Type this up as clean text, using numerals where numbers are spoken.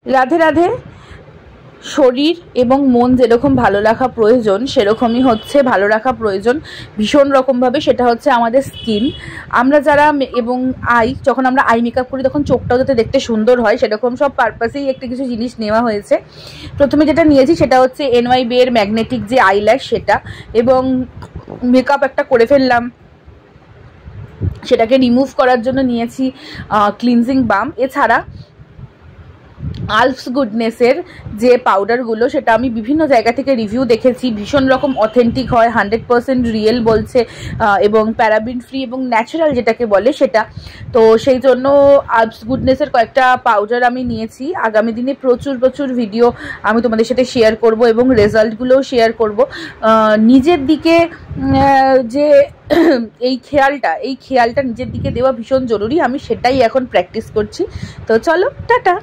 রাধে রাধে। শরীর এবং মন যেরকম ভালো রাখা প্রয়োজন সেরকমই হচ্ছে ভালো রাখা প্রয়োজন ভীষণ রকমভাবে, সেটা হচ্ছে আমাদের স্কিন। আমরা যারা এবং যখন আমরা আই মেকআপ করি তখন চোখটাও যাতে দেখতে সুন্দর হয় সেরকম সব পারপাসেই একটা কিছু জিনিস নেওয়া হয়েছে। প্রথমে যেটা নিয়েছি সেটা হচ্ছে NYB এর ম্যাগনেটিক যে আইল্যাশ সেটা, এবং মেকআপ একটা করে ফেললাম, সেটাকে রিমুভ করার জন্য নিয়েছি ক্লিনজিং বাম। এছাড়া আলফস গুডনেসের যে পাউডারগুলো সেটা আমি বিভিন্ন জায়গা থেকে রিভিউ দেখেছি, ভীষণ রকম অথেন্টিক হয়, 100% রিয়েল বলছে, এবং প্যারাবিন ফ্রি এবং ন্যাচারাল যেটাকে বলে সেটা। তো সেই জন্য আলফস গুডনেসের কয়েকটা পাউডার আমি নিয়েছি। আগামী দিনে প্রচুর ভিডিও আমি তোমাদের সাথে শেয়ার করব এবং রেজাল্টগুলোও শেয়ার করব। নিজের দিকে যে এই খেয়ালটা নিজের দিকে দেওয়া ভীষণ জরুরি, আমি সেটাই এখন প্র্যাকটিস করছি। তো চলো, টাটা।